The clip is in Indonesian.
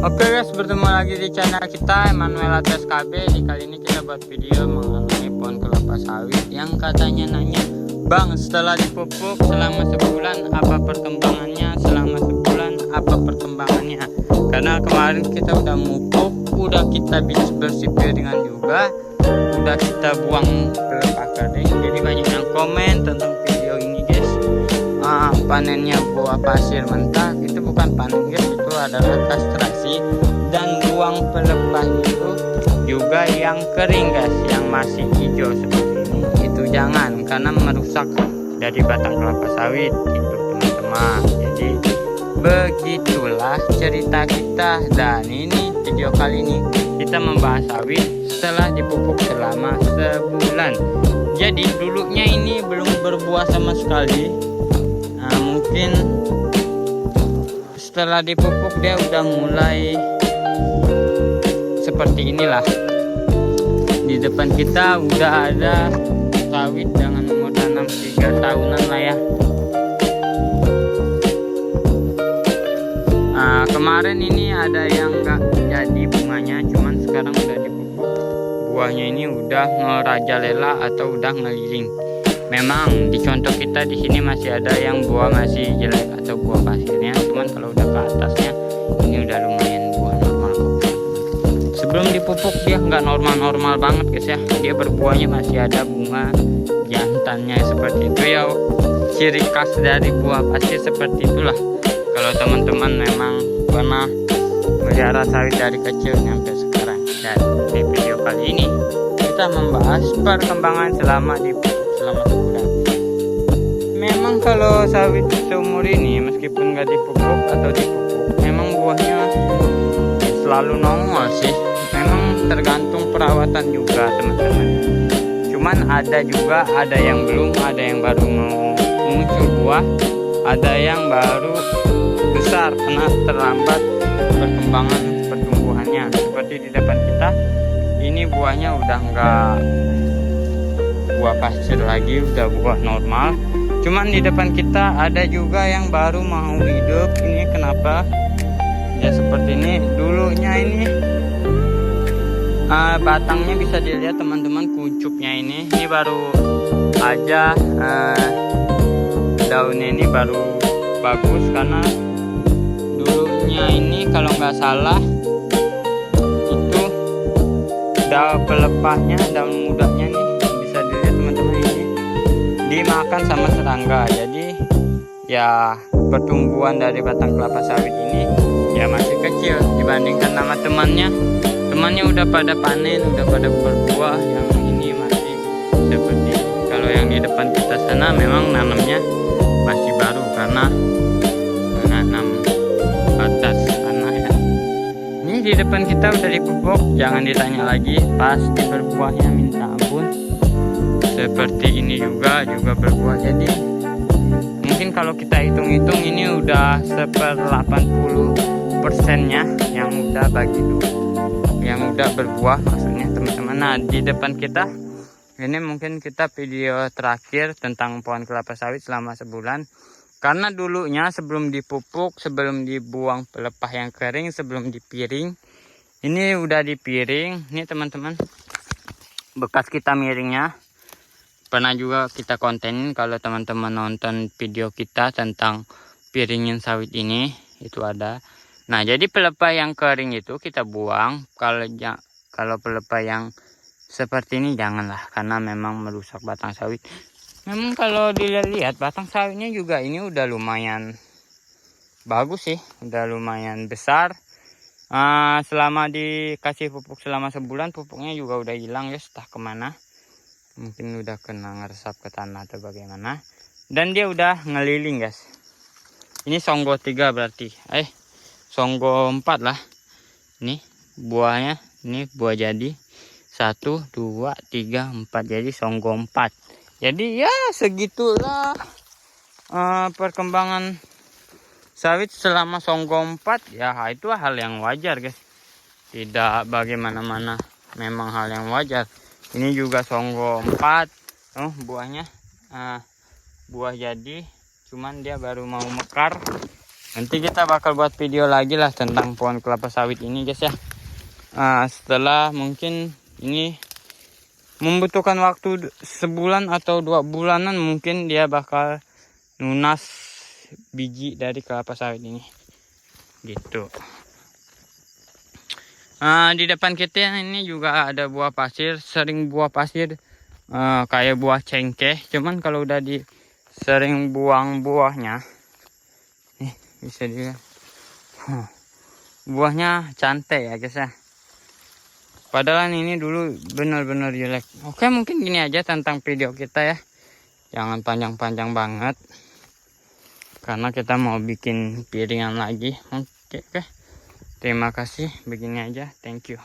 Oke guys, bertemu lagi di channel kita Emanuel Atas KB. Kali ini kita buat video mengenai pohon kelapa sawit yang katanya nanya, Bang, setelah dipupuk selama sebulan apa perkembangannya, selama sebulan apa perkembangannya. Karena kemarin kita udah mupuk, udah kita bersih piringan juga, udah kita buang pelepah kering. Jadi banyak yang komen tentang video ini guys. Panennya buah pasir mentah itu bukan panen guys, itu adalah kastrasi. Dan buang pelepah itu juga yang kering guys, yang masih hijau seperti ini, itu jangan, karena merusak dari batang kelapa sawit itu teman-teman. Jadi begitulah cerita kita, dan ini video kali ini kita membahas sawit setelah dipupuk selama sebulan. Jadi dulunya ini belum berbuah sama sekali. Mungkin setelah dipupuk dia udah mulai seperti inilah. Di depan kita udah ada sawit dengan umur tanam 3 tahunan lah ya. Kemarin ini ada yang enggak jadi bunganya, cuman sekarang udah dipupuk, buahnya ini udah merajalela atau udah ngeliling. Memang di contoh kita di sini masih ada yang buah masih jelek atau buah pasirnya, cuman kalau udah ke atasnya ini udah lumayan buah normal kok. Sebelum dipupuk dia nggak normal banget guys ya, dia berbuahnya masih ada bunga jantannya seperti itu ya. Ciri khas dari buah pasir seperti itulah. Kalau teman-teman memang pernah melihara sawit dari kecil sampai sekarang. Dan di video kali ini kita membahas perkembangan selama sebulan. Memang kalau sawit seumur ini meskipun nggak dipupuk atau dipupuk, memang buahnya selalu nongol sih. Memang tergantung perawatan juga teman-teman. Cuman ada yang belum, ada yang baru mau muncul buah, ada yang baru besar karena terlambat perkembangan pertumbuhannya. Seperti di depan kita ini buahnya udah nggak buah pasir lagi, udah buah normal. Cuman di depan kita ada juga yang baru mau hidup. Ini kenapa ya seperti ini? Dulunya ini batangnya bisa dilihat teman-teman, kuncupnya ini baru aja, daunnya ini baru bagus. Karena dulunya ini kalau nggak salah itu daun pelepahnya, daun mudanya nih bisa dilihat teman-teman, ini dimakan sama serangga. Jadi ya pertumbuhan dari batang kelapa sawit ini ya masih kecil dibandingkan sama temannya udah pada panen, udah pada berbuah. Yang ini masih seperti ini. Kalau yang di depan kita sana memang nanamnya masih baru karena menanam atas tanah ya. Ini di depan kita udah dipupuk, jangan ditanya lagi, pasti berbuahnya minta ampun. Seperti ini juga berbuah. Jadi mungkin kalau kita hitung-hitung ini udah 80%-nya yang udah bagi dulu, yang udah berbuah maksudnya teman-teman. Nah di depan kita ini mungkin kita video terakhir tentang pohon kelapa sawit selama sebulan. Karena dulunya sebelum dipupuk, sebelum dibuang pelepah yang kering, sebelum dipiring, ini udah dipiring. Ini teman-teman bekas kita miringnya. Pernah juga kita kontenin kalau teman-teman nonton video kita tentang piringin sawit ini, itu ada. Nah jadi pelepah yang kering itu kita buang. Kalau pelepah yang seperti ini janganlah, karena memang merusak batang sawit. Memang kalau dilihat batang sawitnya juga ini udah lumayan bagus sih, udah lumayan besar. Selama dikasih pupuk selama sebulan, pupuknya juga udah hilang ya, entah kemana. Mungkin udah kena ngeresap ke tanah atau bagaimana. Dan dia udah ngeliling guys. Ini songgo 3 berarti. Songgo 4 lah. Ini buahnya, ini buah jadi 1, 2, 3, 4. Jadi songgo 4. Jadi ya segitulah perkembangan sawit selama songgo 4. Ya itu hal yang wajar guys. Tidak bagaimana-mana, memang hal yang wajar. Ini juga songgo 4. Buahnya buah jadi, cuman dia baru mau mekar. Nanti kita bakal buat video lagi lah tentang pohon kelapa sawit ini guys ya. Setelah mungkin ini membutuhkan waktu sebulan atau 2 bulanan, mungkin dia bakal nunas biji dari kelapa sawit ini gitu. Di depan kita ini juga ada buah pasir, sering buah pasir kayak buah cengkeh, cuman kalau udah sering buang buahnya nih, bisa dilihat buahnya cantik ya guys ya. Padahal ini dulu benar-benar jelek. Oke, mungkin gini aja tentang video kita ya. Jangan panjang-panjang banget. Karena kita mau bikin piringan lagi. Oke. Terima kasih. Begini aja. Thank you.